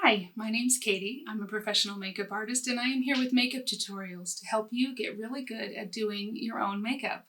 Hi, my name's Katie. I'm a professional makeup artist and I am here with makeup tutorials to help you get really good at doing your own makeup.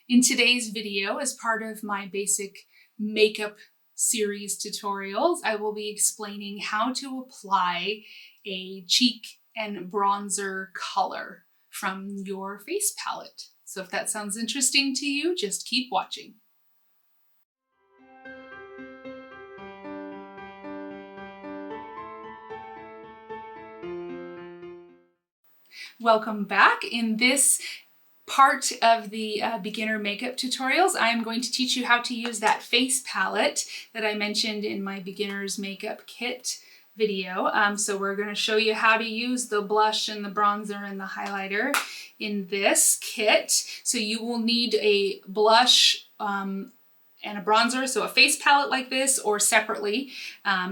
In today's video, as part of my basic makeup series tutorials, I will be explaining how to apply a cheek and bronzer color from your face palette. So if that sounds interesting to you, just keep watching. Welcome back. In this part of the beginner makeup tutorials, I'm going to teach you how to use that face palette that I mentioned in my beginner's makeup kit video. So we're going to show you how to use the blush and the bronzer and the highlighter in this kit. So you will need a blush and a bronzer, so a face palette like this, or separately.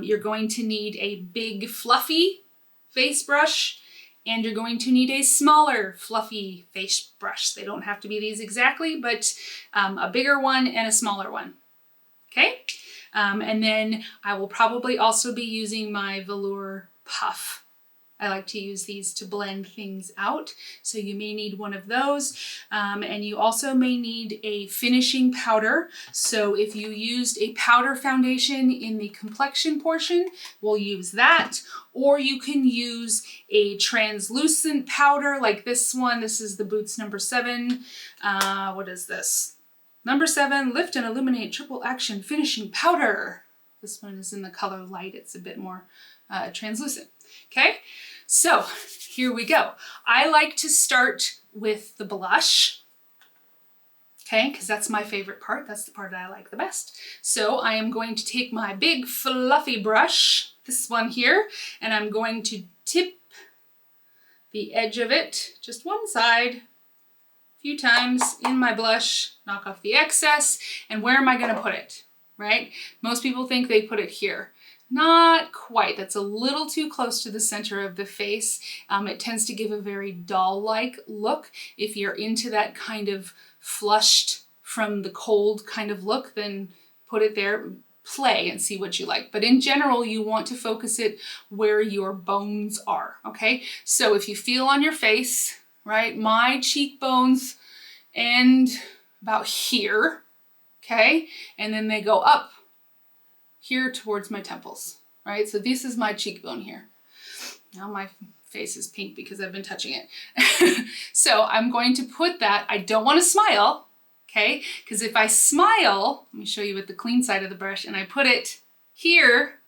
You're going to need a big fluffy face brush, and you're going to need a smaller fluffy face brush. They don't have to be these exactly, but a bigger one and a smaller one. Okay? And then I will probably also be using my Velour Puff. I like to use these to blend things out, so you may need one of those. And you also may need a finishing powder. So if you used a powder foundation in the complexion portion, we'll use that. Or you can use a translucent powder like this one. This is the Boots number 7. What is this? Number 7, Lift and Illuminate Triple Action Finishing Powder. This one is in the color light. It's a bit more translucent. Okay, so here we go. I like to start with the blush, okay, because that's my favorite part. That's the part that I like the best. So I am going to take my big fluffy brush, this one here, and I'm going to tip the edge of it, just one side, a few times in my blush, knock off the excess. And where am I going to put it, right? Most people think they put it here. Not quite. That's a little too close to the center of the face. It tends to give a very doll-like look. If you're into that kind of flushed from the cold kind of look, then put it there, play and see what you like. But in general, you want to focus it where your bones are, okay? So if you feel on your face, right, my cheekbones end about here, okay? And then they go up here towards my temples, right? So this is my cheekbone here. Now my face is pink because I've been touching it. So I'm going to put that, I don't want to smile, okay? Because if I smile, let me show you with the clean side of the brush, and I put it here,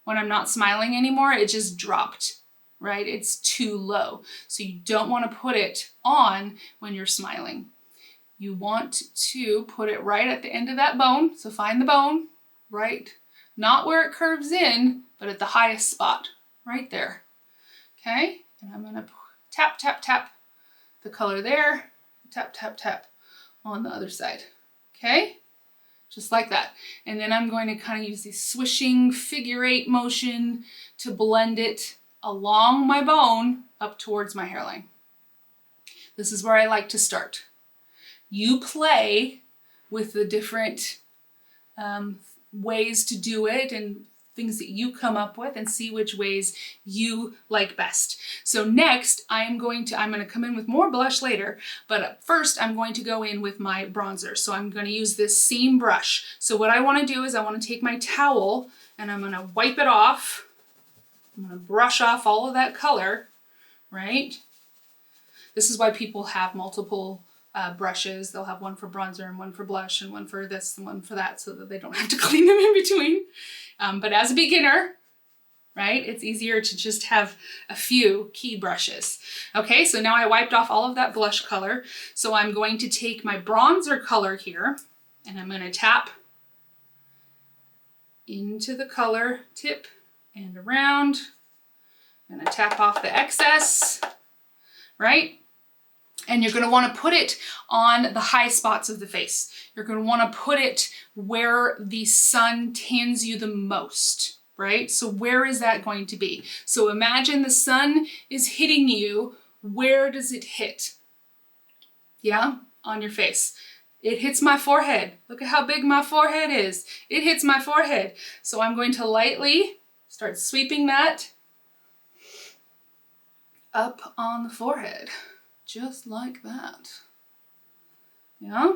when I'm not smiling anymore, it just dropped, right? It's too low. So you don't want to put it on when you're smiling. You want to put it right at the end of that bone. So find the bone, right? Not where it curves in, but at the highest spot, right there. Okay, and I'm gonna tap, tap, tap the color there, tap, tap, tap on the other side. Okay, just like that. And then I'm going to kind of use this swishing figure 8 motion to blend it along my bone up towards my hairline. This is where I like to start. You play with the different ways to do it and things that you come up with and see which ways you like best. So next I'm going to come in with more blush later, but first I'm going to go in with my bronzer. So I'm going to use this same brush. So what I want to do is I want to take my towel and I'm going to wipe it off. I'm going to brush off all of that color, right? This is why people have multiple brushes. They'll have one for bronzer and one for blush and one for this and one for that so that they don't have to clean them in between. But as a beginner, right, it's easier to just have a few key brushes. Okay, so now I wiped off all of that blush color. So I'm going to take my bronzer color here and I'm going to tap into the color tip and around. I'm going to tap off the excess, right? And you're going to want to put it on the high spots of the face. You're going to want to put it where the sun tans you the most, right? So where is that going to be? So imagine the sun is hitting you. Where does it hit? Yeah, on your face. It hits my forehead. Look at how big my forehead is. It hits my forehead. So I'm going to lightly Start sweeping that up on the forehead, just like that. Yeah?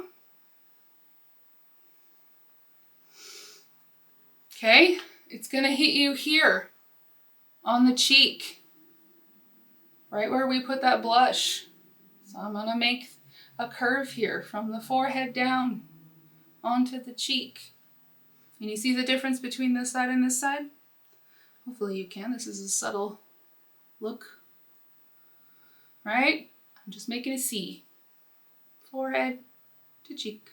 Okay, it's gonna hit you here on the cheek, right where we put that blush. So I'm gonna make a curve here from the forehead down onto the cheek. Can you see the difference between this side and this side? Hopefully you can. This is a subtle look, right? I'm just making a C. Forehead to cheek,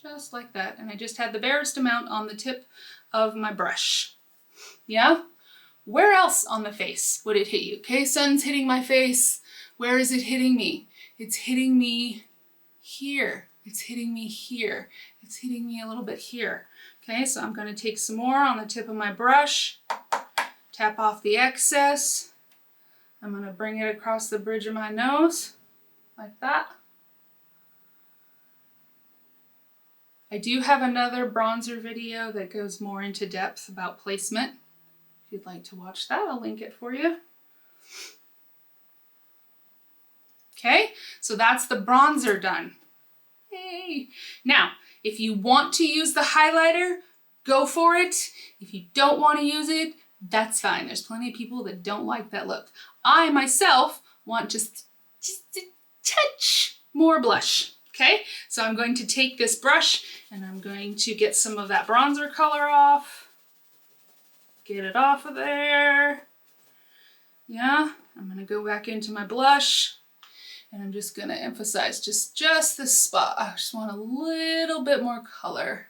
just like that. And I just had the barest amount on the tip of my brush. Yeah? Where else on the face would it hit you? Okay, sun's hitting my face. Where is it hitting me? It's hitting me here. It's hitting me here. It's hitting me a little bit here. Okay, so I'm going to take some more on the tip of my brush, tap off the excess. I'm going to bring it across the bridge of my nose, like that. I do have another bronzer video that goes more into depth about placement. If you'd like to watch that, I'll link it for you. Okay, so that's the bronzer done. Yay! Now, if you want to use the highlighter, go for it. If you don't want to use it, that's fine. There's plenty of people that don't like that look. I myself want just a touch more blush. Okay, so I'm going to take this brush and I'm going to get some of that bronzer color off. Get it off of there. Yeah, I'm gonna go back into my blush and I'm just gonna emphasize just this spot. I just want a little bit more color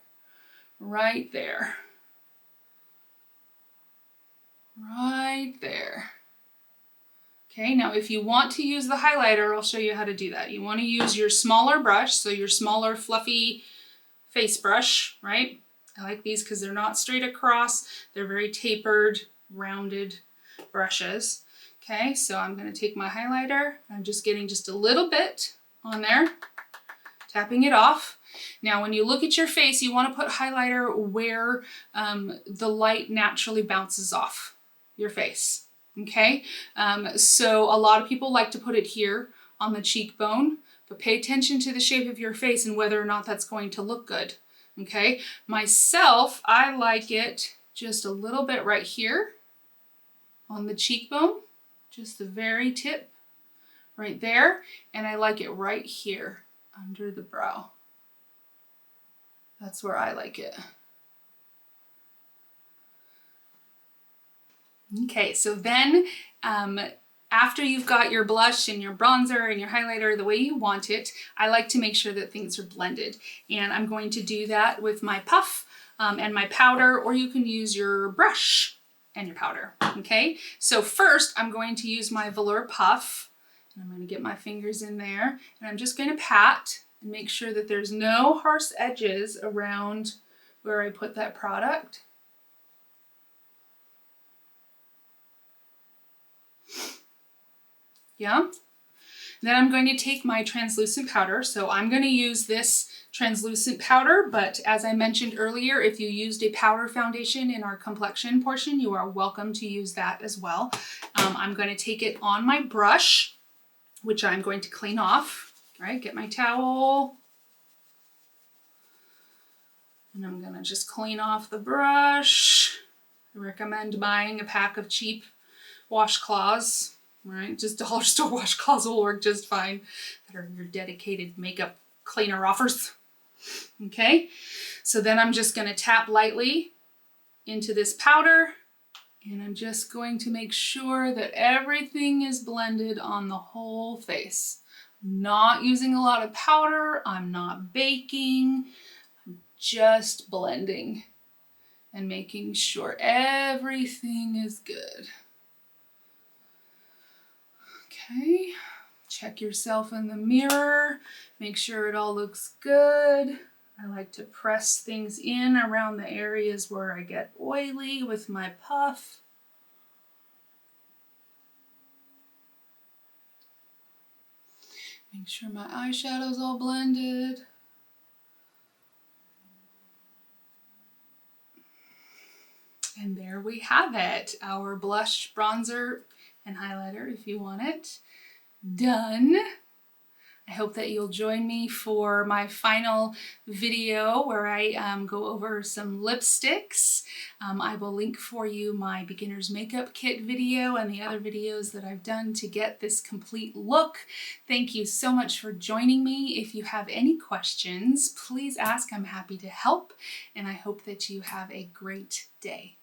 right there. Right there. Okay, now if you want to use the highlighter, I'll show you how to do that. You want to use your smaller brush, so your smaller fluffy face brush, right? I like these because they're not straight across. They're very tapered, rounded brushes. Okay, so I'm going to take my highlighter. I'm just getting just a little bit on there, tapping it off. Now, when you look at your face, you want to put highlighter where the light naturally bounces off your face. Okay, so a lot of people like to put it here on the cheekbone, but pay attention to the shape of your face and whether or not that's going to look good. Okay, myself, I like it just a little bit right here on the cheekbone, just the very tip right there, and I like it right here under the brow. That's where I like it. Okay, so then after you've got your blush and your bronzer and your highlighter the way you want it, I like to make sure that things are blended. And I'm going to do that with my puff and my powder, or you can use your brush and your powder, okay? So first, I'm going to use my Velour Puff, and I'm going to get my fingers in there, and I'm just going to pat and make sure that there's no harsh edges around where I put that product. Yeah. Then I'm going to take my translucent powder. So I'm going to use this translucent powder, but as I mentioned earlier, if you used a powder foundation in our complexion portion, you are welcome to use that as well. I'm going to take it on my brush, which I'm going to clean off. All right, get my towel. And I'm going to just clean off the brush. I recommend buying a pack of cheap washcloths. Right, just dollar store washcloths will work just fine. That are your dedicated makeup cleaner offers. Okay, so then I'm just going to tap lightly into this powder, and I'm just going to make sure that everything is blended on the whole face. I'm not using a lot of powder. I'm not baking. I'm just blending and making sure everything is good. Okay, check yourself in the mirror, make sure it all looks good. I like to press things in around the areas where I get oily with my puff. Make sure my eyeshadow's all blended. And there we have it, our blush, bronzer, and highlighter if you want it, done. I hope that you'll join me for my final video where I go over some lipsticks. I will link for you my beginner's makeup kit video and the other videos that I've done to get this complete look. Thank you so much for joining me. If you have any questions, please ask. I'm happy to help, and I hope that you have a great day.